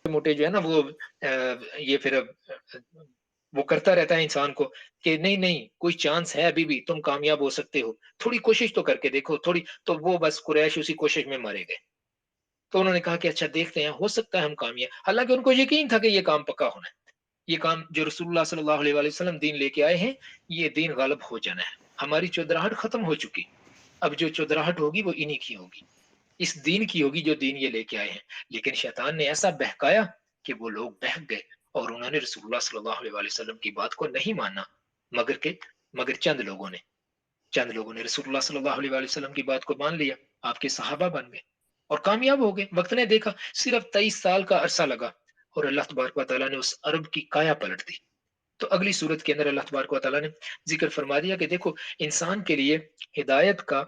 मोटे जो है ना वो ये फिर वो करता रहता है इंसान को कि नहीं नहीं कोई चांस है, अभी भी तुम कामयाब हो सकते हो, थोड़ी कोशिश तो करके देखो थोड़ी। तो वो बस कुरैश उसी कोशिश में मारे गए। तो उन्होंने कहा कि अच्छा देखते हैं, हो सकता है हम कामयाब, हालांकि उनको यकीन था कि ये काम पक्का होना है। ये काम जो रसूलुल्लाह सल्लल्लाहु अलैहि वसल्लम दीन लेके आए हैं, ये दीन गालिब हो जाना है। हमारी चौधराहट खत्म हो चुकी, अब जो चौधराहट होगी वो इन्हीं की होगी, इस दीन की होगी जो दीन ये लेके आए हैं। लेकिन शैतान ने ऐसा बहकाया कि वो लोग बहक गए और उन्होंने रसूलुल्लाह सल्लल्लाहु अलैहि वसल्लम की बात को नहीं माना। मगर के मगर चंद लोगों ने रसूलुल्लाह सल्लल्लाहु अलैहि वसल्लम की बात को मान लिया, आपके सहाबा बन गए और कामयाब हो गए। वक्त ने देखा, सिर्फ 23 साल का अरसा लगा और अल्लाह तबारक व तआला ने उस अरब की काया पलट दी। तो अगली सूरत के अंदर अल्लाह तबारक व तआला ने जिक्र फरमा दिया कि देखो, इंसान के लिए हिदायत का,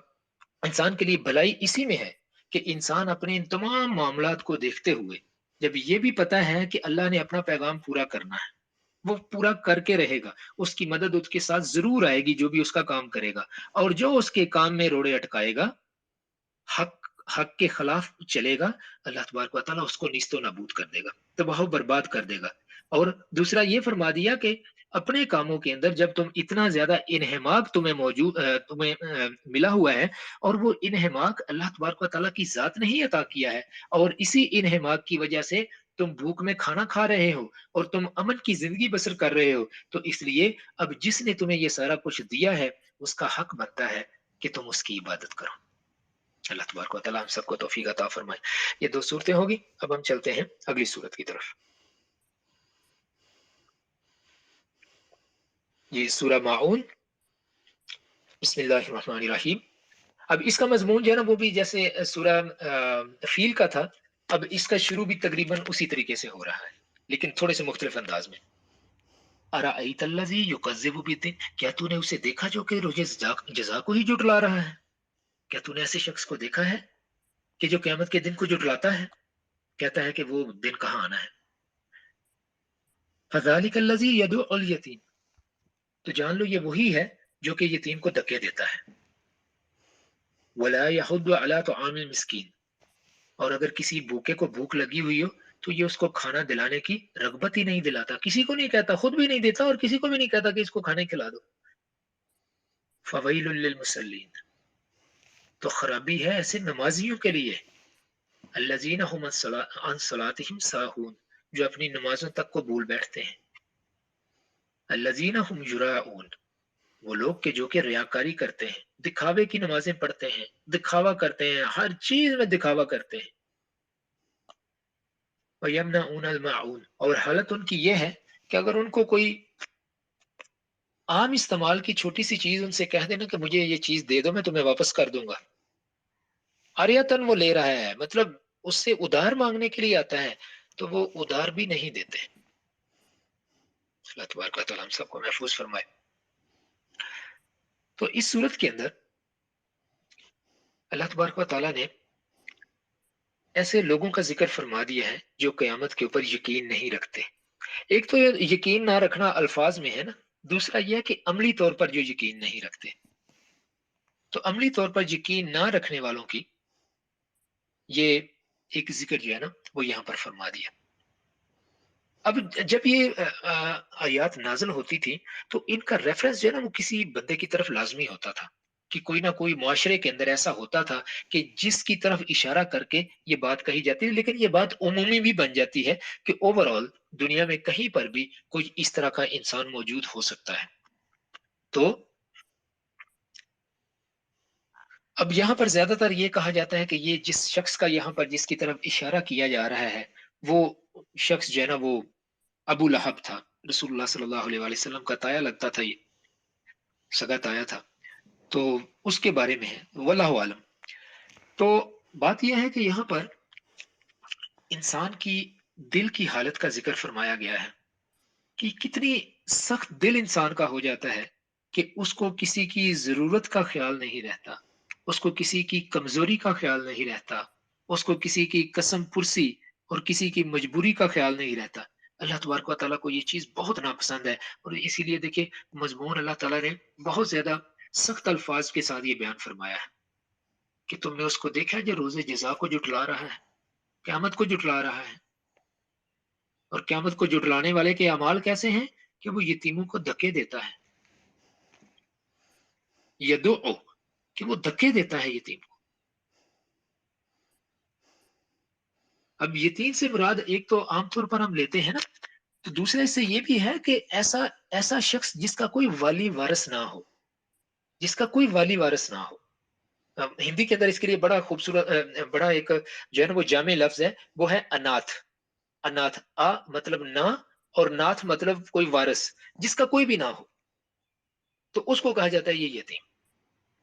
इंसान के लिए भलाई इसी में है कि इंसान अपने इन तमाम मामलात को देखते हुए, जब ये भी पता है कि अल्लाह ने अपना पैगाम पूरा करना है, वो पूरा करके रहेगा, उसकी मदद उसके साथ ज़रूर आएगी जो भी उसका काम करेगा, और जो उसके काम में रोड़े अटकाएगा, हक हक के खिलाफ चलेगा, अल्लाह तबारक व तआला उसको निस्तो नाबूद कर देगा, तबाह बर्बाद कर देगा। और दूसरा ये फरमा दिया कि अपने कामों के अंदर जब तुम इतना ज्यादा इन्हमाक तुम्हें मिला हुआ है, और वो इन्हमाक अल्लाह तबारक व तआला की जात ने ही अता किया है, और इसी इन्हमाक की वजह से तुम भूख में खाना खा रहे हो और तुम अमन की जिंदगी बसर कर रहे हो, तो इसलिए अब जिसने तुम्हें ये सारा कुछ दिया है, उसका हक बनता है कि तुम उसकी इबादत करो। अल्लाह तबारक व तआला हम सबको तौफीक अता फरमाए। ये 2 सूरतें होगी, अब हम चलते हैं अगली सूरत की तरफ। ये सूरह माऊन, बिस्मिल्लाहिर रहमानिर रहीम। अब इसका मज़मून जो है ना वो भी जैसे सूरह फ़ील का था, अब इसका शुरू भी तकरीबन उसी तरीके से हो रहा है, लेकिन थोड़े से मुख्तलिफ अंदाज में। अराअयतल्लज़ी युकज़्ज़िबु बिद्दीन, क्या तूने उसे देखा जो कि रोज़े जज़ा को ही जुटला रहा है? क्या तूने ऐसे शख्स को देखा है कि जो क़यामत के दिन को जुटलाता है? कहता है कि वो दिन कहाँ आना है। फ़ज़ालिकल्लज़ी यदुउल यतीम, तो जान लो ये वही है जो कि यतीम को धक्के देता है। वला यहुद्दु अला तुआमिल मिस्कीन, और अगर किसी भूखे को भूख लगी हुई हो तो ये उसको खाना दिलाने की रगबत ही नहीं दिलाता, किसी को नहीं कहता, खुद भी नहीं देता और किसी को भी नहीं कहता कि इसको खाने खिला दो। फवैलुल लिल मुसल्लीन, तो खराबी है ऐसे नमाजियों के लिए, अल्लज़ीना हुम अन सलातिहिम साहून, जो अपनी नमाजों तक को भूल बैठते हैं। अल्लज़ीना हुम युराऊन, वो लोग के जो कि रियाकारी करते हैं, दिखावे की नमाजें पढ़ते हैं, दिखावा करते हैं, हर चीज में दिखावा करते हैं। वयमनऊन अल माऊन, और हालत उनकी ये है कि अगर उनको कोई आम इस्तेमाल की छोटी सी चीज उनसे कह देना कि मुझे ये चीज दे दो मैं तुम्हें वापस कर दूंगा, आर्यतन वो ले रहा है, मतलब उससे उधार मांगने के लिए आता है, तो वो उधार भी नहीं देते। अल्लाह तबारक व तआला हम सबको महफूज फरमाए। तो इस सूरत के अंदर अल्लाह तबारक व तआला ने ऐसे लोगों का जिक्र फरमा दिया है जो कयामत के ऊपर यकीन नहीं रखते। एक तो ये यकीन ना रखना अल्फाज में है ना, दूसरा यह है कि अमली तौर पर जो यकीन नहीं रखते। तो अमली तौर पर यकीन ना रखने वालों की ये एक जिक्र जो है ना वो यहाँ पर फरमा दिया। अब जब ये आयात नाज़िल होती थी, तो इनका रेफरेंस जो है ना वो किसी बंदे की तरफ लाज़मी होता था, कि कोई ना कोई मुआशरे के अंदर ऐसा होता था कि जिसकी तरफ इशारा करके ये बात कही जाती है, लेकिन ये बात उमूमी भी बन जाती है कि ओवरऑल दुनिया में कहीं पर भी कोई इस तरह का इंसान मौजूद हो सकता है। तो अब यहाँ पर ज़्यादातर ये कहा जाता है कि ये जिस शख्स का यहाँ पर जिसकी तरफ इशारा किया जा रहा है, वो शख्स जो है ना वो अबू लहब था। रसूलुल्लाह सल्लल्लाहु अलैहि वसल्लम का ताया लगता था ये, सगा ताया था। तो उसके बारे में है, वल्लाहु आलम। तो बात यह है कि यहाँ पर इंसान की दिल की हालत का ज़िक्र फरमाया गया है कि कितनी सख्त दिल इंसान का हो जाता है कि उसको किसी की ज़रूरत का ख़्याल नहीं रहता, उसको किसी की कमज़ोरी का ख़्याल नहीं रहता, उसको किसी की कसम पुरसी और किसी की मजबूरी का ख़्याल नहीं रहता। अल्लाह तबारक व तआला को ये चीज़ बहुत नापसंद है, और इसीलिए देखिए मज़मून अल्लाह ताला ने बहुत ज़्यादा सख्त अल्फ़ाज़ के साथ ये बयान फरमाया है कि तुमने उसको देखा है जो रोज़े जज़ा को जुटला रहा है, क़यामत को जुटला रहा है। और क़यामत को जुटलाने वाले के अमाल कैसे हैं कि वो यतीमों को धक्के देता है। यदुउ कि वो धक्के देता है यतीम को। अब यतीम से मुराद एक तो आम तौर पर हम लेते हैं ना, तो दूसरा इससे ये भी है कि ऐसा ऐसा शख्स जिसका कोई वाली वारिस ना हो, जिसका कोई वाली वारिस ना हो। हिंदी के अंदर इसके लिए बड़ा खूबसूरत बड़ा एक जो है ना वो जामे लफ्ज़ है, वो है अनाथ। अनाथ, मतलब ना और नाथ मतलब कोई वारिस, जिसका कोई भी ना हो, तो उसको कहा जाता है ये यतीम।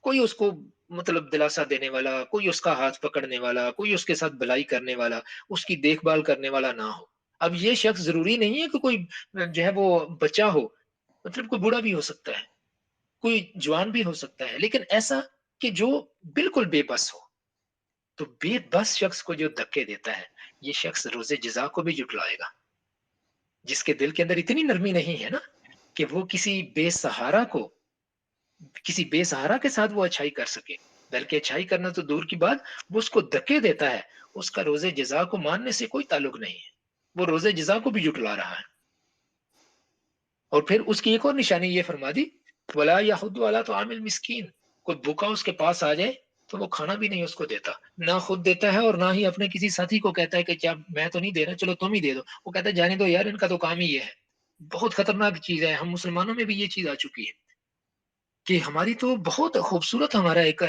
कोई उसको मतलब दिलासा देने वाला, कोई उसका हाथ पकड़ने वाला, कोई उसके साथ भलाई करने वाला, उसकी देखभाल करने वाला ना हो। अब ये शख्स ज़रूरी नहीं है कि कोई जो है वो बच्चा हो, मतलब कोई बूढ़ा भी हो सकता है, कोई जवान भी हो सकता है, लेकिन ऐसा कि जो बिल्कुल बेबस हो। तो बेबस शख्स को जो धक्के देता है, ये शख्स रोज़े जज़ा को भी झुठलाएगा। जिसके दिल के अंदर इतनी नरमी नहीं है ना, कि वो किसी बेसहारा के साथ वो अच्छाई कर सके। बल्कि अच्छाई करना तो दूर की बात, वो उसको धक्के देता है, उसका रोज़े जज़ा को मानने से कोई ताल्लुक नहीं है। वो रोज़े जज़ा को भी झुठला रहा है। और फिर उसकी एक और निशानी ये फरमा दी, वला यहुद्दु अला तआमिल मिस्कीन, कोई भूखा उसके पास आ जाए, तो वो खाना भी नहीं उसको देता। ना खुद देता है और ना ही अपने किसी साथी को कहता है कि क्या मैं तो नहीं दे रहा, चलो तुम ही दे दो। वो कहता है जाने दो यार, इनका तो काम ही ये है। बहुत खतरनाक चीज़ है, हम मुसलमानों में भी ये चीज़ आ चुकी है। कि हमारी तो बहुत खूबसूरत हमारा एक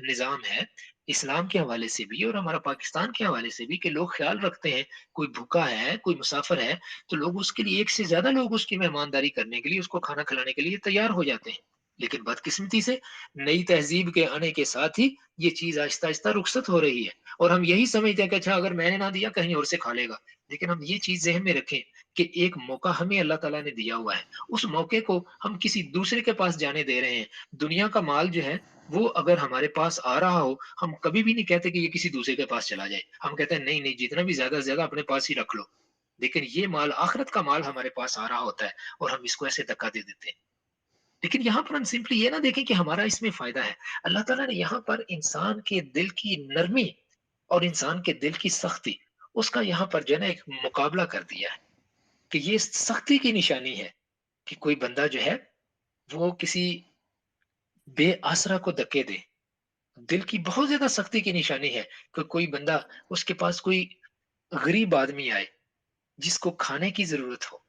निज़ाम है, इस्लाम के हवाले से भी और हमारा पाकिस्तान के हवाले से भी कि लोग ख़्याल रखते हैं, कोई भूखा है, कोई मुसाफ़िर है, तो लोग उसके लिए एक से ज़्यादा लोग उसकी मेहमानदारी करने के लिए, उसको खाना खिलाने के लिए तैयार हो जाते हैं। लेकिन बदकिस्मती से नई तहज़ीब के आने के साथ ही ये चीज़ आहिस्ता-आहिस्ता रुख़सत हो रही है और हम यही समझते हैं कि अच्छा अगर मैंने ना दिया कहीं और से खा लेगा। लेकिन हम ये चीज़ ज़हन में रखें कि एक मौका हमें अल्लाह ताला ने दिया हुआ है, उस मौके को हम किसी दूसरे के पास जाने दे रहे हैं। दुनिया का माल जो है, वो अगर हमारे पास आ रहा हो, हम कभी भी नहीं कहते कि ये किसी दूसरे के पास चला जाए। हम कहते हैं नहीं, नहीं जितना भी ज़्यादा से ज़्यादा अपने पास ही रख लो। लेकिन ये माल आखिरत का माल हमारे पास आ रहा होता है और हम इसको ऐसे धक्का दे देते हैं। लेकिन यहाँ पर हम सिंपली ये ना देखें कि हमारा इसमें फ़ायदा है। अल्लाह ताला ने यहाँ पर इंसान के दिल की नरमी और इंसान के दिल की सख्ती, उसका यहाँ पर जो है ना एक मुकाबला कर दिया है कि ये सख्ती की निशानी है कि कोई बंदा जो है, वो किसी बेआसरा को धक्के दे। दिल की बहुत ज़्यादा सख्ती की निशानी है कि कोई बंदा उसके पास कोई गरीब आदमी आए, जिसको खाने की ज़रूरत हो,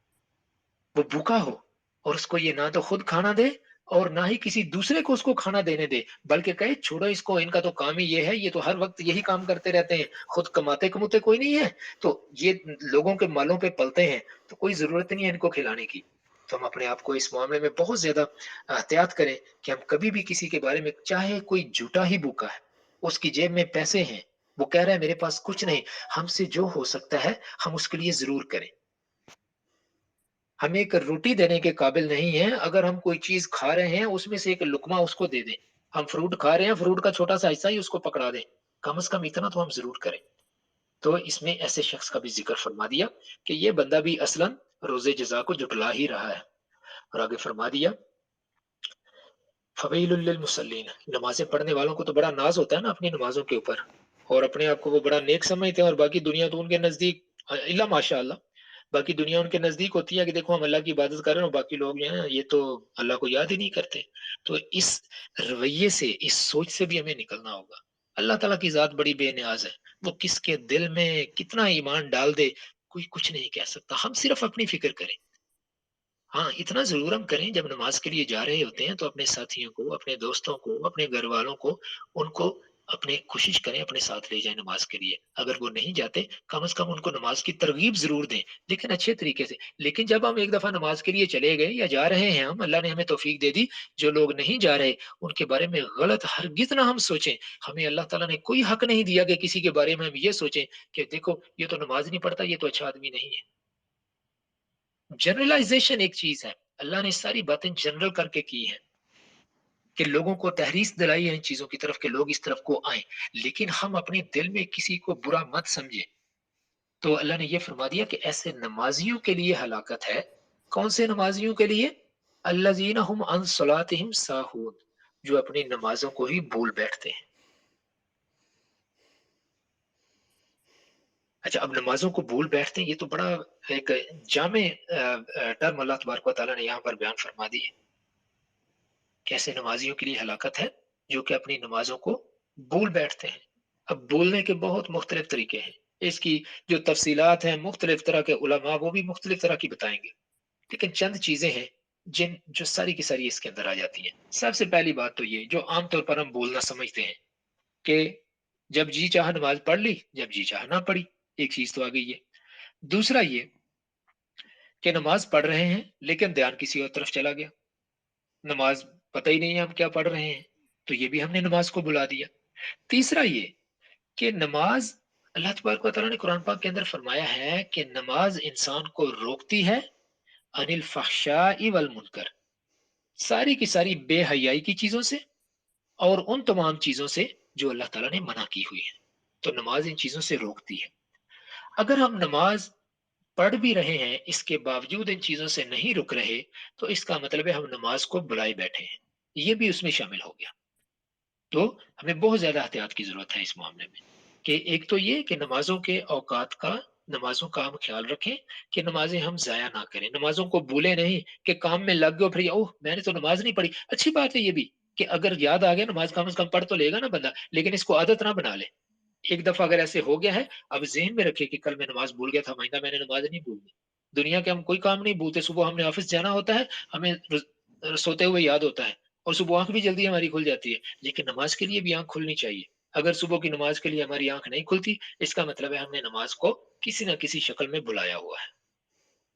वो भूखा हो और उसको ये ना तो खुद खाना दे और ना ही किसी दूसरे को उसको खाना देने दे, बल्कि कहे छोड़ो इसको, इनका तो काम ही ये है, ये तो हर वक़्त यही काम करते रहते हैं, खुद कमाते-कमूते कोई नहीं है, तो ये लोगों के मालों पे पलते हैं, तो कोई ज़रूरत नहीं है इनको खिलाने की। तो हम अपने आप को इस मामले में बहुत ज़्यादा एहतियात करें कि हम कभी भी किसी के बारे में चाहे कोई झूठा ही भूखा है, उसकी जेब में पैसे हैं, वो कह रहा है मेरे पास कुछ नहीं, हमसे जो हो सकता है, हम उसके लिए ज़रूर करें। हम एक रोटी देने के काबिल नहीं हैं, अगर हम कोई चीज़ खा रहे हैं, उसमें से एक लुक़मा उसको दे दें। हम फ्रूट खा रहे हैं, फ्रूट का छोटा-सा हिस्सा ही उसको पकड़ा दें। कम से कम इतना तो हम ज़रूर करें। तो इसमें ऐसे शख़्स का भी ज़िक्र फ़रमा दिया कि ये बंदा भी असलन रोज़े जज़ा को जुटला ही रहा है। और आगे फ़रमा दिया, फ़वैलुल लिलमुसल्लीन, नमाज़ें पढ़ने वालों को तो बड़ा नाज़ होता है ना अपनी नमाज़ों के ऊपर और अपने आप को वो बड़ा नेक समझते हैं और बाकी दुनिया तो उनके नज़दीक इल्ला माशाअल्लाह, बाकी दुनिया उनके नज़दीक होती है कि देखो हम अल्लाह की इबादत कर रहे हैं और बाकी लोग जो हैं ये तो अल्लाह को याद ही नहीं करते। तो इस रवैये से, इस सोच से भी हमें निकलना होगा। अल्लाह ताला की ज़ात बड़ी बेनियाज़ है। वो किसके दिल में कितना ईमान डाल दे, कोई कुछ नहीं कह सकता। हम सिर्फ़ अपनी फ़िक्र करें। हाँ, इतना ज़रूर हम करें जब नमाज़ के लिए जा रहे होते हैं तो अपने साथियों को, अपने दोस्तों को, अपने घरवालों को, उनको अपने कोशिश करें अपने साथ ले जाएँ नमाज़ के लिए। अगर वो नहीं जाते, कम से कम उनको नमाज़ की तरग़ीब ज़रूर दें, लेकिन अच्छे तरीके से। लेकिन जब हम एक दफ़ा नमाज़ के लिए चले गए या जा रहे हैं हम, अल्लाह ने हमें तौफ़ीक दे दी, जो लोग नहीं जा रहे, उनके बारे में गलत हरगिज़ ना हम सोचें। हमें अल्लाह ताला ने कोई हक़ नहीं दिया कि किसी के बारे में हम ये सोचें कि देखो, ये तो नमाज़ नहीं पढ़ता, ये तो अच्छा आदमी नहीं है। जनरलाइजेशन एक चीज है। अल्लाह ने सारी बातें जनरल करके की है कि लोगों को तहरीस दिलाई है इन चीजों की तरफ कि लोग इस तरफ को आए, लेकिन हम अपने दिल में किसी को बुरा मत समझे। तो अल्लाह ने यह फरमा दिया कि ऐसे नमाजियों के लिए हलाकत है। कौन से नमाजियों के लिए? अल्लज़ीना हुम अन सलातिहिम साहून, जो अपनी नमाजों को ही भूल बैठते हैं। अच्छा, अब नमाज़ों को भूल बैठते हैं, ये तो बड़ा एक जामे टर्म अल्लाह तबारक व तआला ने यहाँ पर बयान फरमा दी है। कैसे नमाज़ियों के लिए हलाकत है, जो कि अपनी नमाज़ों को भूल बैठते हैं। अब भूलने के बहुत मुख्तलिफ तरीके हैं। इसकी जो तफ़सीलात हैं, मुख्तलिफ तरह के उलमा वो भी मुख्तलिफ तरह की बताएँगे। लेकिन चंद चीज़ें हैं, जो सारी की सारी इसके अंदर आ जाती हैं। सबसे पहली बात तो ये, जो आम तौर पर हम भूलना समझते हैं कि जब जी चाहा नमाज़ पढ़ ली, जब जी चाहा ना पढ़ी। एक चीज़ तो आ गई है। दूसरा ये कि नमाज़ पढ़ रहे हैं, लेकिन ध्यान किसी और तरफ चला गया। नमाज़ पता ही नहीं है हम क्या पढ़ रहे हैं, तो ये भी हमने नमाज़ को भुला दिया। तीसरा ये कि नमाज़, अल्लाह तबारक व तआला ने कुरान पाक के अंदर फरमाया है कि नमाज़ इंसान को रोकती है अनिल फ़हशाइ वल मुनकर, सारी की सारी बेहयाई की चीज़ों से और उन तमाम चीज़ों से जो अल्लाह ताला ने मना की हुई है। तो नमाज़ इन चीज़ों से रोकती है। अगर हम नमाज़ पढ़ भी रहे हैं, इसके बावजूद इन चीज़ों से नहीं रुक रहे, तो इसका मतलब है हम नमाज़ को भुलाए बैठे हैं। ये भी उसमें शामिल हो गया। तो हमें बहुत ज़्यादा एहतियात की ज़रूरत है इस मामले में, कि एक तो ये कि नमाज़ों के औकात का, नमाज़ों का हम ख़्याल रखें कि नमाज़ें हम ज़ाया ना करें। नमाज़ों को भूलें नहीं कि काम में लग गए और फिर ओह! मैंने तो नमाज़ नहीं पढ़ी। अच्छी बात है ये भी कि अगर याद आ गया, नमाज़ कम से कम पढ़ तो लेगा ना बंदा, लेकिन इसको आदत ना बना ले। एक दफ़ा अगर ऐसे हो गया है, अब ज़हन में रखिए कि कल मैं नमाज़ भूल गया था, आइंदा मैंने नमाज़ नहीं भूलनी। दुनिया के हम कोई काम नहीं भूलते, सुबह हमने ऑफ़िस जाना होता है, हमें सोते हुए याद होता है और सुबह आँख भी जल्दी हमारी खुल जाती है, लेकिन नमाज़ के लिए भी आँख खुलनी चाहिए। अगर सुबह की नमाज़ के लिए हमारी आँख नहीं खुलती, इसका मतलब है हमने नमाज़ को किसी न किसी शक्ल में भुलाया हुआ है।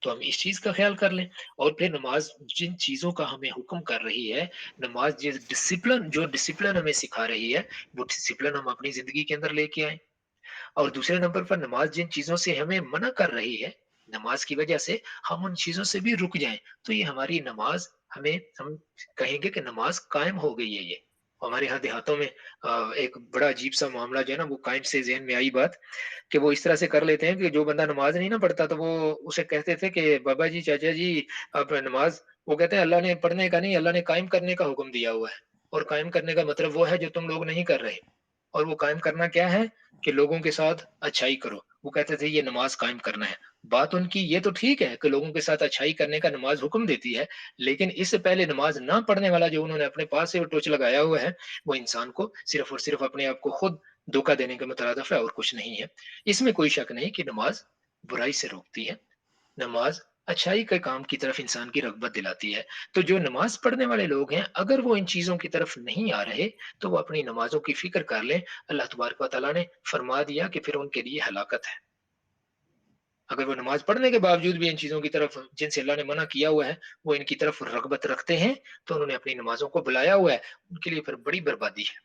तो हम इस चीज़ का ख़्याल कर लें और फिर नमाज़ जिन चीज़ों का हमें हुक्म कर रही है, नमाज़ जिस डिसिप्लिन जो डिसिप्लिन हमें सिखा रही है, वो डिसिप्लिन हम अपनी ज़िंदगी के अंदर लेके आएँ। और दूसरे नंबर पर नमाज़ जिन चीज़ों से हमें मना कर रही है, नमाज़ की वजह से हम उन चीज़ों से भी रुक जाएँ, तो ये हमारी नमाज़, हम कहेंगे कि नमाज़ कायम हो गई है ये। हमारे यहाँ देहातों में एक बड़ा अजीब-सा मामला जो है ना, वो कायम से ज़हन में आई बात कि वो इस तरह से कर लेते हैं कि जो बंदा नमाज़ नहीं ना पढ़ता, तो वो उसे कहते थे कि बाबा जी, चाचा जी, आप नमाज़, वो कहते हैं अल्लाह ने पढ़ने का नहीं, अल्लाह ने कायम करने का हुक्म दिया हुआ है और कायम करने का मतलब वो है जो तुम लोग नहीं कर रहे। और वो कायम करना क्या है कि लोगों के साथ अच्छाई करो। वो कहते थे ये नमाज़ कायम करना है। बात उनकी ये तो ठीक है कि लोगों के साथ अच्छाई करने का नमाज़ हुक्म देती है, लेकिन इससे पहले नमाज़ ना पढ़ने वाला जो उन्होंने अपने पास से वो टोच लगाया हुआ है, वो इंसान को सिर्फ़ और सिर्फ़ अपने आप को खुद धोखा देने के मुतरादिफ है और कुछ नहीं है। इसमें कोई शक नहीं कि नमाज़ बुराई से रोकती है। नमाज़ अच्छाई के काम की तरफ इंसान की रग़बत दिलाती है। तो जो नमाज़ पढ़ने वाले लोग हैं, अगर वो इन चीज़ों की तरफ नहीं आ रहे, तो वो अपनी नमाज़ों की फ़िक्र कर लें। अल्लाह तबारक व तआला ने फरमा दिया कि फिर उनके लिए हलाकत है। अगर वो नमाज़ पढ़ने के बावजूद भी इन चीज़ों की तरफ, जिनसे अल्लाह ने मना किया हुआ है, वो इनकी तरफ रग़बत रखते हैं, तो उन्होंने अपनी नमाज़ों को भुलाया हुआ है, उनके लिए फिर बड़ी बर्बादी है।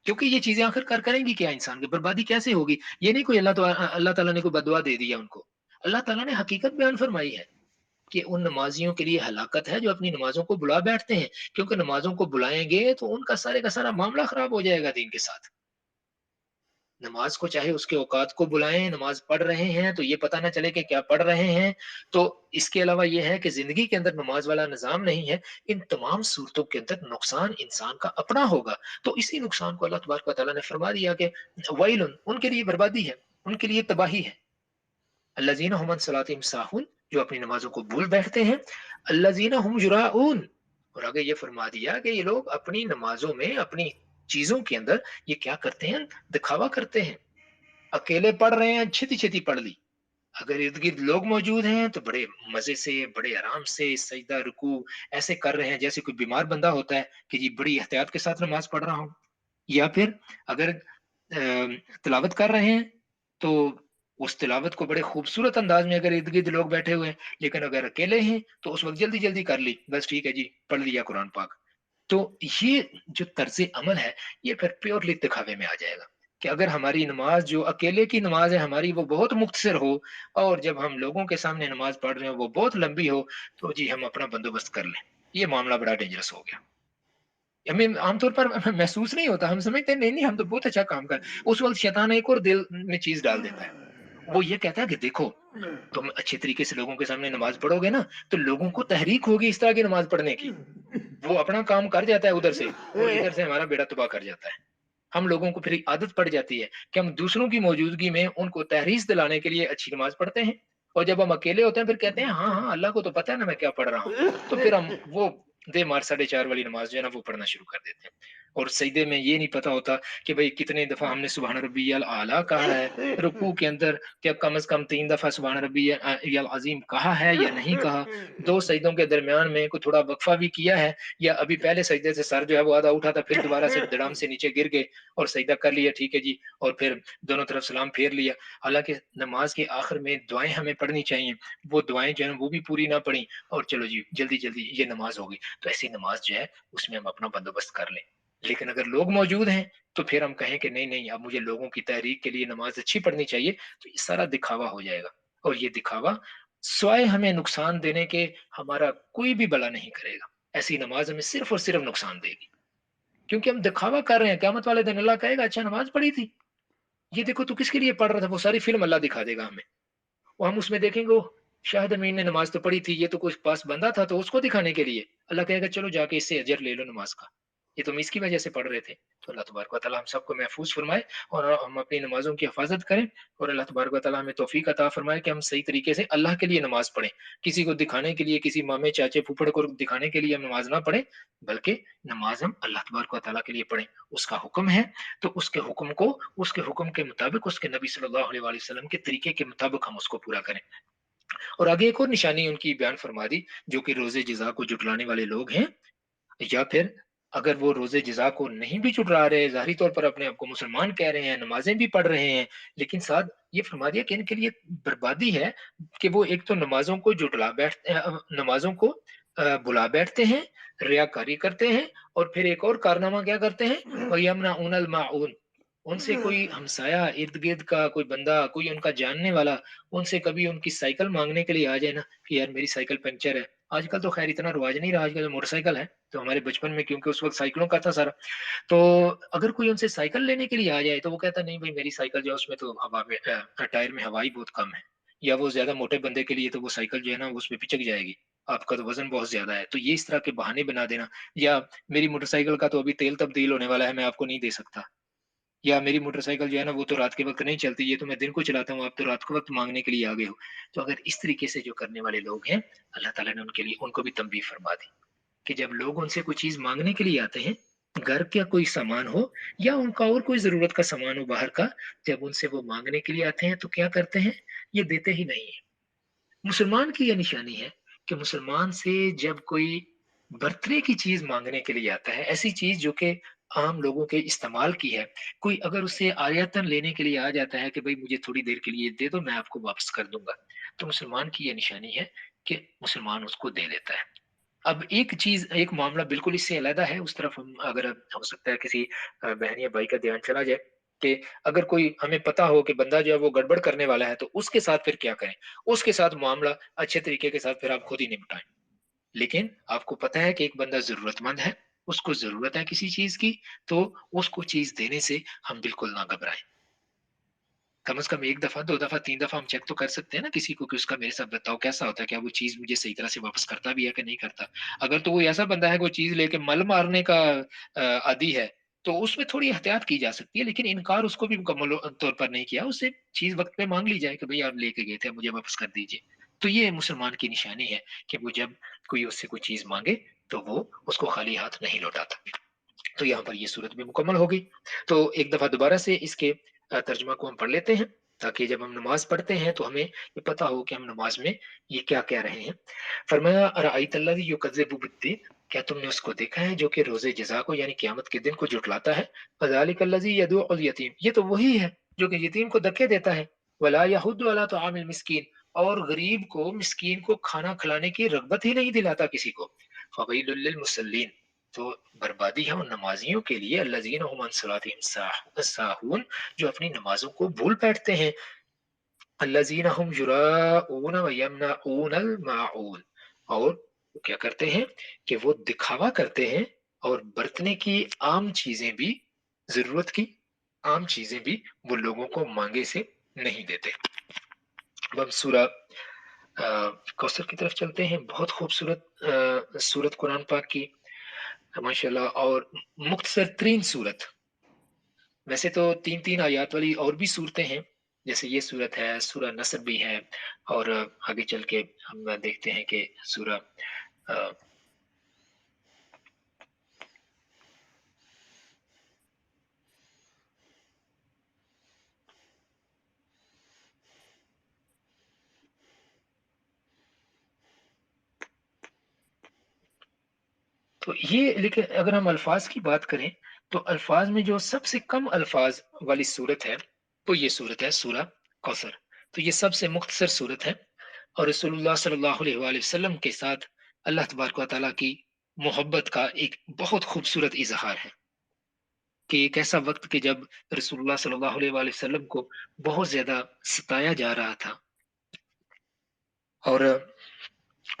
क्योंकि ये चीज़ें आखिरकार करेंगी क्या इंसान की? बर्बादी कैसे होगी? ये नहीं कोई अल्लाह ताला ने कोई बददुआ दे दिया उनको। अल्लाह ताला ने हकीकत बयान फरमाई है कि उन नमाज़ियों के लिए हलाकत है जो अपनी नमाज़ों को भुला बैठते हैं, क्योंकि नमाज़ों को भुलाएँगे तो उनका सारे का सारा मामला ख़राब हो जाएगा दीन के साथ। नमाज़ को चाहे उसके औकात को बुलाएँ, नमाज़ पढ़ रहे हैं तो ये पता ना चले कि क्या पढ़ रहे हैं। तो इसके अलावा ये है कि ज़िंदगी के अंदर नमाज़ वाला निज़ाम नहीं है, इन तमाम सूरतों के अंदर नुकसान इंसान का अपना होगा। तो इसी नुकसान को अल्लाह तबारक व तआला ने फरमा दिया कि वैलुन, उनके लिए बर्बादी है, उनके लिए तबाही है। अल्लज़ीना हुम अन सलातिहिम साहून, जो अपनी नमाज़ों को भूल बैठते हैं। अल्लज़ीना हुम युराऊन, और आगे ये फरमा दिया कि ये लोग अपनी नमाज़ों में, अपनी चीज़ों के अंदर ये क्या करते हैं? दिखावा करते हैं। अकेले पढ़ रहे हैं, छेती-छेती पढ़ ली। अगर इर्द-गिर्द लोग मौजूद हैं, तो बड़े मज़े से, बड़े आराम से सजदा, रुकू ऐसे कर रहे हैं जैसे कोई बीमार बंदा होता है कि जी बड़ी एहतियात के साथ नमाज़ पढ़ रहा हूँ। या फिर अगर तिलावत कर रहे हैं, तो उस तिलावत को बड़े खूबसूरत अंदाज़ में, अगर इर्द-गिर्द लोग बैठे हुए हैं, लेकिन अगर अकेले हैं, तो उस वक़्त जल्दी-जल्दी कर ली, बस ठीक है जी, पढ़ लिया कुरान पाक। तो ये जो तर्ज़ अमल है, ये फिर प्योरली दिखावे में आ जाएगा कि अगर हमारी नमाज़, जो अकेले की नमाज़ है हमारी, वो बहुत मुख्तसर हो और जब हम लोगों के सामने नमाज़ पढ़ रहे हो वो बहुत लंबी हो, तो जी हम अपना बंदोबस्त कर लें। ये मामला बड़ा डेंजरस हो गया। हमें आमतौर पर महसूस नहीं होता, हम समझते हैं नहीं-नहीं हम तो बहुत अच्छा काम कर, उस वक़्त शैतान एक और दिल में चीज़ डाल देता है। वो ये कहता है कि देखो, तुम अच्छे तरीके से लोगों के सामने नमाज़ पढ़ोगे ना, तो लोगों को तहरीक होगी इस तरह की नमाज़ पढ़ने की। वो अपना काम कर जाता है उधर से और इधर से हमारा बेड़ा तबाह कर जाता है। हम लोगों को फिर आदत पड़ जाती है कि हम दूसरों की मौजूदगी में उनको तहरीस दिलाने के लिए अच्छी नमाज़ पढ़ते हैं, और जब हम अकेले होते हैं फिर कहते हैं हाँ, हाँ, अल्लाह को तो पता है ना मैं क्या पढ़ रहा हूँ। तो फिर हम वो दे मार साढ़े 4 वाली नमाज़ जो है ना वो पढ़ना शुरू कर देते हैं। और सजदे में ये नहीं पता होता कि भई कितने दफ़ा हमने सुभान रब्बियल आला कहा है, रुकू के अंदर क्या कम से कम 3 दफ़ा सुभान रब्बियल अज़ीम कहा है या नहीं कहा, 2 सजदों के दरमियान में कोई थोड़ा वक़्फ़ा भी किया है, या अभी पहले सजदे से सर जो है वो आधा उठा था, फिर दोबारा से धड़ाम से नीचे गिर गए और सजदा कर लिया, ठीक है जी, और फिर दोनों तरफ सलाम फेर लिया। हालाँकि नमाज़ के आखिर में दुआएँ हमें पढ़नी चाहिए, वो दुआएँ जो हैं वो भी पूरी ना पड़ी और चलो जी जल्दी-जल्दी ये नमाज़ हो गई। तो ऐसी नमाज़ जो है उसमें हम अपना बंदोबस्त कर लें। लेकिन अगर लोग मौजूद हैं, तो फिर हम कहें कि नहीं-नहीं अब मुझे लोगों की तहरीक के लिए नमाज़ अच्छी पढ़नी चाहिए, तो ये सारा दिखावा हो जाएगा। और ये दिखावा स्वयं हमें नुकसान देने के हमारा कोई भी भला नहीं करेगा। ऐसी नमाज़ हमें सिर्फ़ और सिर्फ़ नुकसान देगी। क्योंकि हम दिखावा कर रहे हैं, क़यामत वाले दिन अल्लाह कहेगा अच्छा नमाज़ पढ़ी थी? ये देखो तू किसके लिए पढ़ रहा था? वो सारी फ़िल्म अल्लाह दिखा देगा हमें। और हम उसमें देखेंगे ओह! शायद अमीन ने नमाज़ तो पढ़ी थी, ये तो कुछ पास बंदा था तो उसको दिखाने के लिए। अल्लाह कहेगा चलो जाके इससे अजर ले लो नमाज़ का। ये तुम इसकी वज़ह से पढ़ रहे थे। तो अल्लाह तबारक व तआला हम सबको महफ़ूज़ फ़रमाए और हम अपनी नमाज़ों की हिफ़ाज़त करें और अल्लाह तबारक व तआला हमें तौफ़ीक अता फ़रमाए कि हम सही तरीके से अल्लाह के लिए नमाज़ पढ़ें। किसी को दिखाने के लिए, किसी मामे, चाचे, फूफड़ को दिखाने के लिए हम नमाज़ ना पढ़ें, बल्कि नमाज़ हम अल्लाह तबारक व तआला के लिए पढ़ें। उसका हुक्म है, तो उसके हुक्म के मुताबिक, उसके नबी सल्लल्लाहु अलैहि वसल्लम के तरीके के मुताबिक हम उसको पूरा करें। और आगे एक और निशानी उनकी बयान फरमा दी, जो कि रोज़े जज़ा को जुटलाने वाले लोग हैं, या फिर अगर वो रोज़े जज़ा को नहीं भी जुटा रहे, ज़ाहिरी तौर पर अपने आप को मुसलमान कह रहे हैं, नमाज़ें भी पढ़ रहे हैं, लेकिन साथ ये फरमा दिया कि इनके लिए बर्बादी है कि वो एक तो नमाज़ों को नमाज़ों को भुला बैठते हैं, रियाकारी करते हैं और फिर एक और कारनामा क्या करते हैं, वयमनउनल माऊन, उनसे कोई हमसाया, इर्द-गिर्द का कोई बंदा, कोई उनका जानने वाला, उनसे कभी उनकी साइकिल माँगने के लिए आ जाए ना कि यार मेरी साइकिल पंक्चर है। आजकल तो ख़ैर इतना रिवाज नहीं रहा, आजकल तो मोटरसाइकिल है, तो हमारे बचपन में क्योंकि उस वक़्त साइकिलों का था सारा। तो अगर कोई उनसे साइकिल लेने के लिए आ जाए, तो वो कहता है नहीं भई मेरी साइकिल जो है उसमें तो टायर में हवा ही बहुत कम है, या वो ज़्यादा मोटे बंदे के लिए तो वो साइकिल जो है ना वो उसमें पिचक जाएगी, आपका तो वज़न बहुत ज़्यादा है। तो ये इस तरह के बहाने बना देना, या मेरी मोटरसाइकिल का तो अभी तेल तब्दील होने वाला है, मैं आपको नहीं दे सकता। या मेरी मोटरसाइकिल जो है ना वो तो रात के वक़्त नहीं चलती, ये तो मैं दिन को चलाता हूँ, आप तो रात के वक़्त माँगने के लिए आ गए हो। तो अगर इस तरीके से जो करने वाले लोग हैं, अल्लाह ताला ने उनके लिए उनको भी तंबीह फरमा दी कि जब लोग उनसे कोई चीज़ माँगने के लिए आते हैं, घर का कोई सामान हो या उनका और कोई ज़रूरत का सामान हो बाहर का, जब उनसे वो माँगने के लिए आते हैं तो क्या करते हैं? ये देते ही नहीं हैं। मुसलमान की ये निशानी है कि मुसलमान से जब कोई बर्तने की चीज़ माँगने के लिए आता है, ऐसी चीज़ जो कि आम लोगों के इस्तेमाल की है, कोई अगर उससे आयतन लेने के लिए आ जाता है कि भई मुझे थोड़ी देर के लिए दे दो, मैं आपको वापस कर दूँगा। तो मुसलमान की ये निशानी है कि मुसलमान उसको दे देता है। अब एक चीज़, एक मामला बिल्कुल इससे अलग है, उस तरफ हम अगर हो सकता है किसी बहन या भाई का ध्यान चला जाए कि अगर कोई हमें पता हो कि बंदा जो है वो गड़बड़ करने वाला है, तो उसके साथ फिर क्या करें? उसके साथ मामला अच्छे तरीके के साथ फिर आप खुद ही निपटाएँ। लेकिन आपको पता है कि एक बंदा ज़रूरतमंद है, उसको ज़रूरत है किसी चीज़ की, तो उसको चीज़ देने से हम बिल्कुल ना घबराएँ। कम से कम 1 दफ़ा, 2 दफ़ा, 3 दफ़ा हम चेक तो कर सकते हैं ना किसी को कि उसका मेरे साथ बर्ताव कैसा होता है? क्या वो चीज़ मुझे सही तरह से वापस करता भी है कि नहीं करता? अगर तो कोई ऐसा बंदा है वो चीज़ लेके मल मारने का आदी है, तो उसमें थोड़ी एहतियात की जा सकती है, लेकिन इनकार उसको भी मुकम्मल तौर पर नहीं किया। उससे चीज़ वक़्त पे माँग ली जाए कि भई आप लेके गए थे, अब मुझे वापस कर दीजिए। तो ये मुसलमान की निशानी है कि वो जब कोई उससे कोई चीज़ माँगे, तो वो उसको खाली हाथ नहीं लौटाता। तो यहाँ पर ये सूरत भी मुकम्मल हो गई। तो एक दफ़ा दोबारा से इसके तर्जुमा को हम पढ़ लेते हैं, ताकि जब हम नमाज़ पढ़ते हैं तो हमें ये पता हो कि हम नमाज़ में ये क्या कह रहे हैं। फरमाया अरअयतल्लज़ी युकज़्ज़िबु बिद्दीन, क्या तुमने उसको देखा है जो कि रोज़े जज़ा को यानी क़यामत के दिन को झुठलाता है? फ़ज़ालिकल्लज़ी यदुउल यतीम, ये तो वही है जो कि यतीम को धक्के देता है। वला यहुद्दु अला तआमिल मिस्कीन, और गरीब को, मिस्कीन को खाना खिलाने की रग़बत ही नहीं दिलाता किसी को। फ़वैलुल लिल मुसल्लीन, तो बर्बादी है उन नमाजियों के लिए, अल्लज़ीना हुम अन सलातिहिम साहून, जो अपनी नमाज़ों को भूल बैठते हैं, अल्लज़ीना हुम युराऊन व यमनऊनल माऊन, और वो क्या करते हैं कि वो दिखावा करते हैं और बरतने की आम चीज़ें भी, ज़रूरत की आम चीज़ें भी वो लोगों को माँगे से नहीं देते। अब हम सूरा कौसर की तरफ चलते हैं। बहुत खूबसूरत सूरत कुरान पाक की, माशाल्लाह, और मुख्तसर तरीन सूरत, ویسے تو 3 آیات والی اور بھی صورتیں ہیں، جیسے یہ صورت ہے، سورہ نصر بھی ہے، اور آگے چل کے ہم دیکھتے ہیں کہ سورہ آ، تو یہ لیکن اگر ہم الفاظ کی بات کریں تو الفاظ میں جو سب سے کم الفاظ والی صورت ہے تو یہ صورت ہے سورہ کوثر. تو یہ سب سے مختصر صورت ہے، اور رسول اللہ صلی اللہ علیہ وآلہ وسلم کے ساتھ اللہ تبارک و تعالیٰ کی محبت کا ایک بہت خوبصورت اظہار ہے کہ ایک ایسا وقت کہ جب رسول اللہ صلی اللہ علیہ وآلہ وسلم کو بہت زیادہ ستایا جا رہا تھا، اور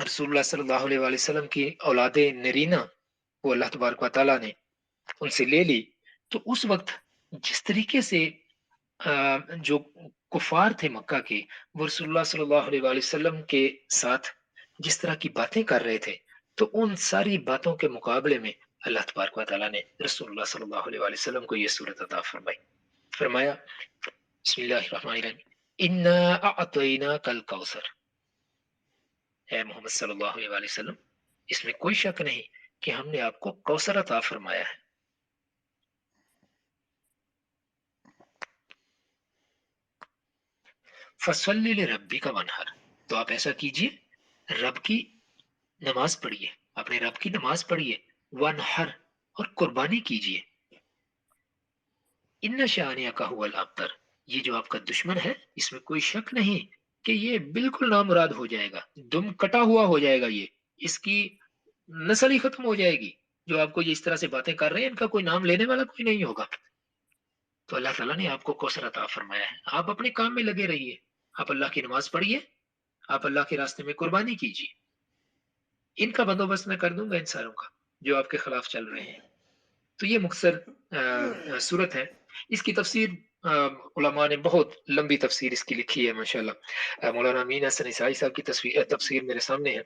رسول اللہ صلی اللہ علیہ وآلہ وسلم کی اولاد نرینہ وہ اللہ تبارک و تعالیٰ نے ان سے لے لی. تو اس وقت جس طریقے سے جو کفار تھے مکہ کے، وہ رسول اللہ صلی اللہ علیہ وآلہ وسلم کے ساتھ جس طرح کی باتیں کر رہے تھے، تو ان ساری باتوں کے مقابلے میں اللہ تبارک و تعالیٰ نے رسول اللہ صلی اللہ علیہ وآلہ وسلم کو یہ صورت عطا فرمائی. فرمایا بسم اللہ الرحمن الرحیم انا اعطیناک الکوثر، اے محمد صلی اللہ علیہ وآلہ وسلم اس میں کوئی شک نہیں کہ ہم نے آپ کو کوثر عطا فرمایا ہے. فصلی لربک وانحر، تو آپ ایسا کیجئے، رب کی نماز پڑھیے، اپنے رب کی نماز پڑھیے، وانحر اور قربانی کیجئے. ان شانئک هو الابتر، یہ جو آپ کا دشمن ہے اس میں کوئی شک نہیں کہ یہ بالکل نامراد ہو جائے گا، دم کٹا ہوا ہو جائے گا، یہ اس کی نسل ہی ختم ہو جائے گی. جو آپ کو یہ اس طرح سے باتیں کر رہے ہیں ان کا کوئی نام لینے والا کوئی نہیں ہوگا. تو اللہ تعالیٰ نے آپ کو کوثر عطا فرمایا ہے، آپ اپنے کام میں لگے رہیے، آپ اللہ کی نماز پڑھیے، آپ اللہ کے راستے میں قربانی کیجیے. ان کا بندوبست میں کر دوں گا ان ساروں کا جو آپ کے خلاف چل رہے ہیں. تو یہ مختصر صورت ہے. اس کی تفسیر علماء نے بہت لمبی تفسیر اس کی لکھی ہے ماشاءاللہ. مولانا امین حسن عیسائی صاحب کی تفسیر میرے سامنے ہے،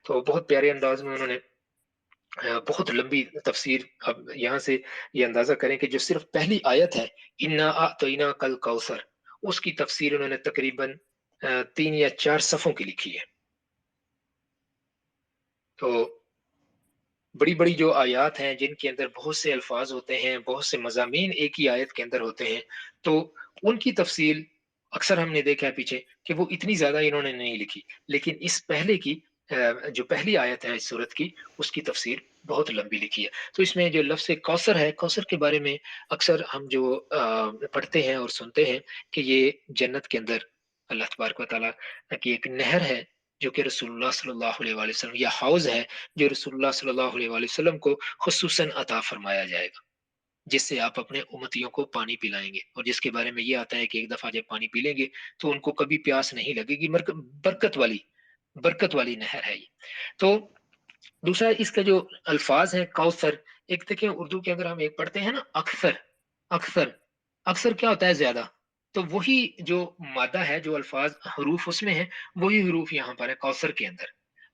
تو بہت پیارے انداز میں انہوں نے بہت لمبی تفسیر. اب یہاں سے یہ اندازہ کریں کہ جو صرف پہلی آیت ہے انا اعطینا کل کوثر، اس کی تفسیر انہوں نے تقریباً 3 یا 4 صفوں کی لکھی ہے. تو بڑی بڑی جو آیات ہیں جن کے اندر بہت سے الفاظ ہوتے ہیں، بہت سے مضامین ایک ہی آیت کے اندر ہوتے ہیں، تو ان کی تفصیل اکثر ہم نے دیکھا ہے پیچھے کہ وہ اتنی زیادہ انہوں نے نہیں لکھی. لیکن اس پہلے کی جو پہلی آیت ہے اس صورت کی، اس کی تفسیر بہت لمبی لکھی ہے. تو اس میں جو لفظ کوثر ہے، کوثر کے بارے میں اکثر ہم جو پڑھتے ہیں اور سنتے ہیں کہ یہ جنت کے اندر اللہ تبارک و تعالیٰ کی ایک نہر ہے جو کہ رسول اللہ صلی اللہ علیہ وآلہ وسلم، یا حوض ہے جو رسول اللہ صلی اللہ علیہ وآلہ وسلم کو خصوصاً عطا فرمایا جائے گا، جس سے آپ اپنے امتیوں کو پانی پلائیں گے، اور جس کے بارے میں یہ آتا ہے کہ ایک دفعہ جب پانی پی لیں گے تو ان کو کبھی پیاس نہیں لگے گی. برکت والی نہر ہے یہ. تو دوسرا اس کا جو الفاظ ہیں کوثر، ایک دیکھیں اردو کے اندر ہم ایک پڑھتے ہیں نا اکثر، اکثر اکثر کیا ہوتا ہے زیادہ، تو وہی جو مادہ ہے، جو الفاظ حروف اس میں ہیں، وہی حروف یہاں پر ہے کوثر کے اندر.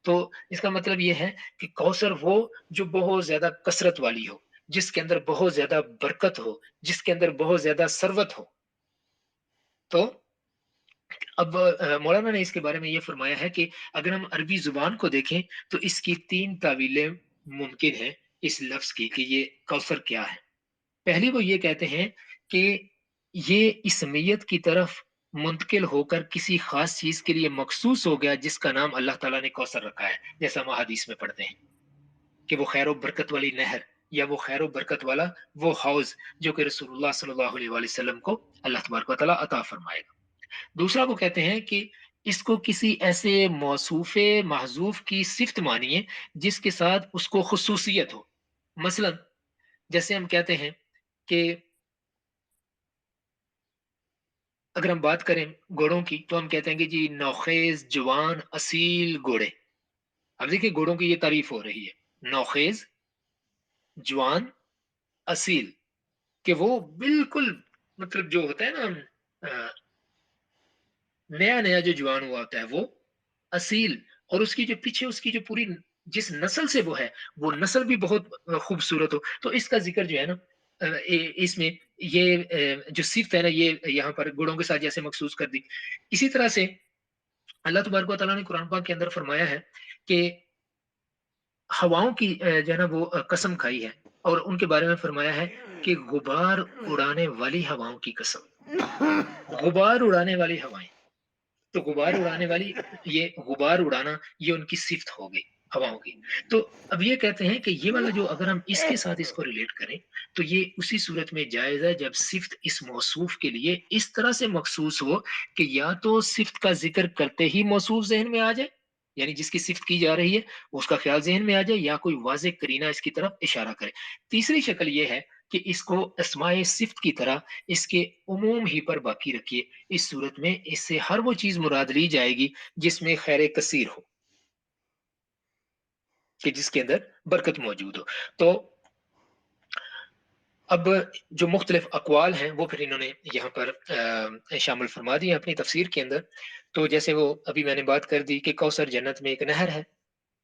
تو اس کا مطلب یہ ہے کہ کوثر وہ جو بہت زیادہ کثرت والی ہو، جس کے اندر بہت زیادہ برکت ہو، جس کے اندر بہت زیادہ ثروت ہو. تو اب مولانا نے اس کے بارے میں یہ فرمایا ہے کہ اگر ہم عربی زبان کو دیکھیں تو اس کی 3 تعویلیں ممکن ہیں اس لفظ کی کہ یہ کوثر کیا ہے. پہلی وہ یہ کہتے ہیں کہ یہ اسمیت کی طرف منتقل ہو کر کسی خاص چیز کے لیے مخصوص ہو گیا جس کا نام اللہ تعالیٰ نے کوثر رکھا ہے، جیسا ہم حدیث میں پڑھتے ہیں کہ وہ خیر و برکت والی نہر، یا وہ خیر و برکت والا وہ حوض جو کہ رسول اللہ صلی اللہ علیہ وآلہ وسلم کو اللہ تبارک و تعالیٰ عطا فرمائے گا. دوسرا وہ کہتے ہیں کہ اس کو کسی ایسے موصوف محذوف کی صفت مانیے جس کے ساتھ اس کو خصوصیت ہو. مثلا جیسے ہم کہتے ہیں کہ اگر ہم بات کریں گھوڑوں کی تو ہم کہتے ہیں کہ جی نوخیز جوان اصیل گھوڑے. اب دیکھیں گھوڑوں کی یہ تعریف ہو رہی ہے، نوخیز جوان اصیل، کہ وہ بالکل مطلب جو ہوتا ہے نا نیا نیا جو جوان ہوا ہوتا ہے وہ اصیل، اور اس کی جو پیچھے اس کی جو پوری جس نسل سے وہ ہے وہ نسل بھی بہت خوبصورت ہو. تو اس کا ذکر جو ہے نا इसमें ये जो सिफ़त है ना, ये यहाँ पर गुणों के साथ जैसे मखसूस कर दी। इसी तरह से अल्लाह तबारक व तआला ने कुरान पाक के अंदर फरमाया है कि हवाओं की जो है ना वो कसम खाई है, और उनके बारे में फरमाया है कि गुबार उड़ाने वाली हवाओं की कसम। गुबार उड़ाने वाली हवाएँ। तो गुबार उड़ाने वाली, ये गुबार उड़ाना ये उनकी सिफ़्त हो गई, हवाओं की। तो अब ये कहते हैं कि ये वाला जो, अगर हम इसके साथ इसको रिलेट करें, तो ये उसी सूरत में जायज़ है जब सिफ़्त इस मौसूफ़ के लिए इस तरह से मख़सूस हो कि या तो सिफ़्त का ज़िक्र करते ही मौसूफ़ ज़हन में आ जाए, यानी जिसकी सिफ़्त की जा रही है, उसका ख़्याल ज़हन में आ जाए, या कोई वाज़ेह करीना इसकी तरफ इशारा करे। तीसरी शक्ल ये है कि इसको अस्माए सिफ़्त की तरह इसके उमूम ही पर बाकी रखिए। इस सूरत में इससे हर वो चीज़ मुराद ली जाएगी जिसमें खैर कसीर हो, कि जिसके अंदर बरकत मौजूद हो। तो अब जो मुख्तलिफ अक़वाल हैं, वो फिर इन्होंने यहाँ पर शामिल फरमा दिए अपनी तफ़सीर के अंदर। तो जैसे वो अभी मैंने बात कर दी कि कौसर जन्नत में एक नहर है।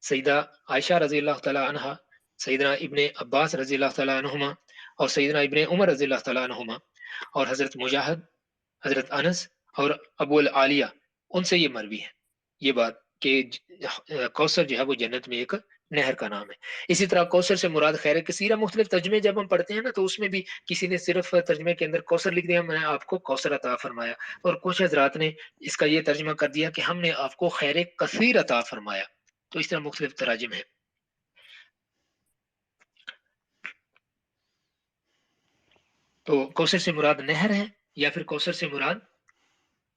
सईदा आयशा रज़ियल्लाहु तआला अन्हा, सैयदना इब्ने अब्बास रज़ियल्लाहु तआला अन्हुमा, और सैयदना इब्ने उमर रज़ियल्लाहु तआला अन्हुमा, और हज़रत मुजाहिद, हज़रत अनस और अबू अल आलिया, उनसे ये मरवी है, ये बात कि कौसर जो है वो जन्नत में एक नहर का नाम है। इसी तरह कौसर से मुराद खैर कसीरा, मुख्तलिफ तर्जुमे जब हम पढ़ते हैं ना, तो उसमें भी किसी ने सिर्फ़ तर्जुमे के अंदर कौसर लिख दिया, मैंने आपको कौसर अता फ़रमाया, और कुछ हज़रात ने इसका ये तर्जुमा कर दिया कि हमने आपको खैर कसीर अता फ़रमाया। तो इस तरह मुख्तलिफ तराजिम हैं। तो कौसर से मुराद नहर है, या फिर कौसर से मुराद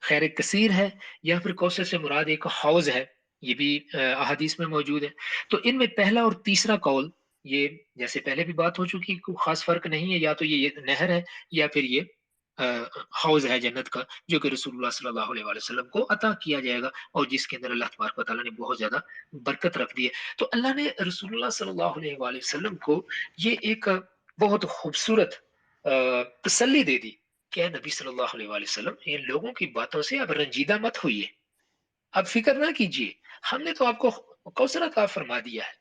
खैर कसीर है, या फिर कौसर से मुराद एक हौज़ है, ये भी अहादीस में मौजूद है। तो इनमें पहला और तीसरा कौल, ये जैसे पहले भी बात हो चुकी, कोई ख़ास फ़र्क नहीं है, या तो ये नहर है, या फिर ये अ, हौज़ है जन्नत का, जो कि रसूलुल्लाह सल्लल्लाहु अलैहि वसल्लम को अता किया जाएगा, और जिसके अंदर अल्लाह तबारक व तआला ने बहुत ज़्यादा बरकत रख दी है। तो अल्लाह ने रसूलुल्लाह सल्लल्लाहु अलैहि वसल्लम को ये एक बहुत खूबसूरत तसल्ली दे दी, क्या नबी सल्लल्लाहु अलैहि वसल्लम, इन लोगों की बातों से आप रंजीदा मत होइए, आप फ़िक्र ना कीजिए, हमने तो आपको कौसर अता फ़रमा दिया है,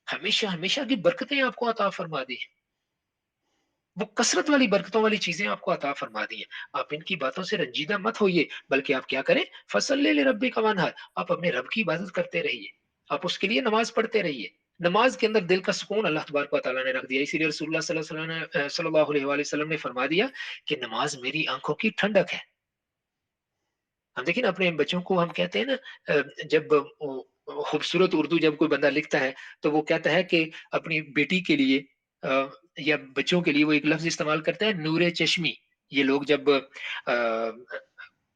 हमेशा हमेशा की बरकतें आपको अता फ़रमा दी हैं, वो कसरत वाली बरकतों वाली चीज़ें आपको अता फ़रमा दी हैं। आप इनकी बातों से रंजीदा मत होइए, बल्कि आप क्या करें, फसल्लि लिरब्बिका वन्हर, आप अपने रब की इबादत करते रहिए, आप उसके लिए नमाज़ पढ़ते रहिए। नमाज़ के अंदर दिल का सुकून अल्लाह तबारक व तआला ने रख दिया, इसीलिए रसूलुल्लाह सल्लल्लाहु अलैहि वसल्लम ने फरमा दिया कि नमाज़ मेरी आँखों की ठंडक है। हम देखिए ना, अपने बच्चों को हम कहते हैं ना, जब खूबसूरत उर्दू जब कोई बंदा लिखता है, तो वो कहता है कि अपनी बेटी के लिए या बच्चों के लिए वो एक लफ्ज़ इस्तेमाल करता है, नूरे चश्मी। ये लोग जब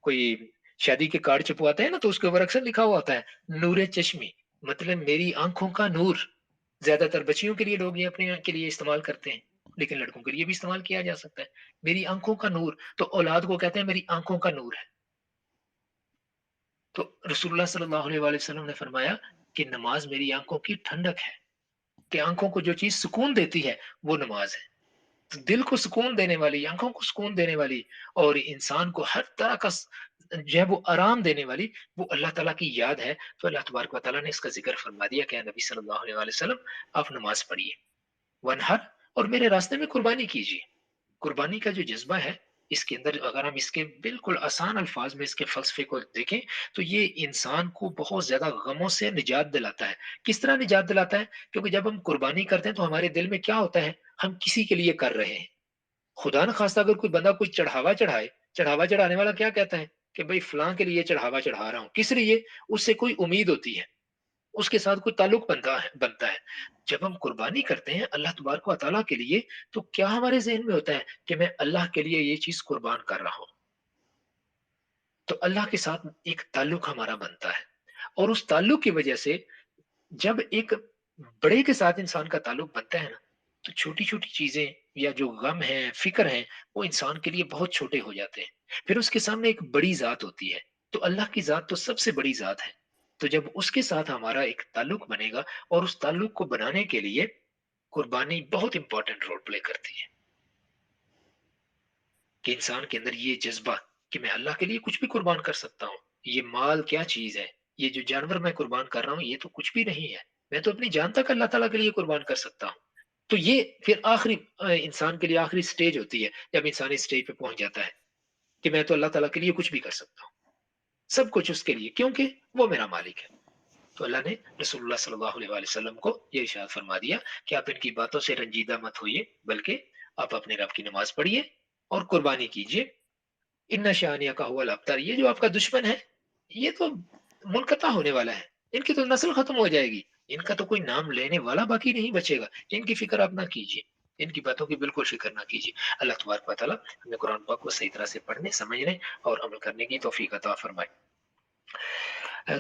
कोई शादी के कार्ड छपवाते हैं ना, तो उसके ऊपर अक्सर लिखा हुआ होता है, नूरे चश्मी, मतलब मेरी आँखों का नूर। ज़्यादातर बच्चियों के लिए लोग ये अपने के लिए इस्तेमाल करते हैं, लेकिन लड़कों के लिए भी इस्तेमाल किया जा सकता है। मेरी आँखों का नूर, तो औलाद को कहते हैं मेरी आँखों का नूर है। तो रसूलुल्लाह सल्लल्लाहु अलैहि वसल्लम ने फरमाया कि नमाज मेरी आंखों की ठंडक है, कि आंखों को जो चीज सुकून देती है वो नमाज है। तो दिल को सुकून देने वाली, आंखों को सुकून देने वाली, और इंसान को हर तरह का जो है वो आराम देने वाली, वो अल्लाह ताला की याद है। तो अल्लाह तबारक व ताला ने इसका जिक्र फरमा दिया कि नबी सल्लल्लाहु अलैहि वसल्लम, आप नमाज पढ़िए, वनहर, और मेरे रास्ते में कुर्बानी कीजिए। कुर्बानी का जो जज़्बा है, इसके अंदर अगर हम इसके बिल्कुल आसान अल्फाज़ में इसके फ़लसफ़े को देखें, तो ये इंसान को बहुत ज़्यादा गमों से निजात दिलाता है। किस तरह निजात दिलाता है? क्योंकि जब हम कुर्बानी करते हैं, तो हमारे दिल में क्या होता है? हम किसी के लिए कर रहे हैं। खुदा न ख़ास्ता अगर कोई बंदा कोई चढ़ावा चढ़ाए, चढ़ावा चढ़ाने वाला क्या कहता है? कि भई फलाँ के लिए चढ़ावा चढ़ा रहा हूँ। किस लिए? उससे कोई उम्मीद होती है। उसके साथ कोई ताल्लुक बनता है। जब हम कुर्बानी करते हैं अल्लाह तबारक व तआला के लिए, तो क्या हमारे ज़हन में होता है कि मैं अल्लाह के लिए ये चीज़ कुर्बान कर रहा हूँ। तो अल्लाह के साथ एक ताल्लुक हमारा बनता है, और उस ताल्लुक की वजह से जब एक बड़े के साथ इंसान का ताल्लुक बनता है ना, तो छोटी-छोटी चीज़ें या जो गम हैं, फ़िक्र हैं, वो इंसान के लिए बहुत छोटे हो जाते हैं। फिर उसके सामने एक बड़ी ज़ात होती है, तो अल्लाह की ज़ात तो सबसे बड़ी ज़ात है। तो जब उसके साथ हमारा एक ताल्लुक बनेगा, और उस ताल्लुक को बनाने के लिए कुर्बानी बहुत इम्पोर्टेंट रोल प्ले करती है, कि इंसान के अंदर ये जज़्बा कि मैं अल्लाह के लिए कुछ भी कुर्बान कर सकता हूँ। ये माल क्या चीज़ है? ये जो जानवर मैं कुर्बान कर रहा हूँ, ये तो कुछ भी नहीं है। मैं तो अपनी जान तक अल्लाह ताला के लिए कुर्बान कर सकता हूँ। تو یہ پھر آخری انسان کے لیے آخری سٹیج ہوتی ہے، جب انسان اس سٹیج پہ پہنچ جاتا ہے کہ میں تو اللہ تعالیٰ کے لیے کچھ بھی کر سکتا ہوں، سب کچھ اس کے لیے، کیونکہ وہ میرا مالک ہے۔ تو اللہ نے رسول اللہ صلی اللہ علیہ وآلہ وسلم کو یہ ارشاد فرما دیا کہ آپ ان کی باتوں سے رنجیدہ مت ہوئیے، بلکہ آپ اپنے رب کی نماز پڑھیے اور قربانی کیجیے۔ ان شانیہ کا هو الابتر، یہ جو آپ کا دشمن ہے یہ تو منقطع ہونے والا ہے، ان کی تو نسل ختم ہو جائے گی، ان کا تو کوئی نام لینے والا باقی نہیں بچے گا، ان کی فکر آپ نہ کیجیے، ان کی باتوں کی بالکل فکر نہ کیجیے۔ اللہ تبارک و تعالیٰ ہمیں قرآن پاک کو صحیح طرح سے پڑھنے، سمجھنے اور عمل کرنے کی توفیق عطا فرمائے۔ تو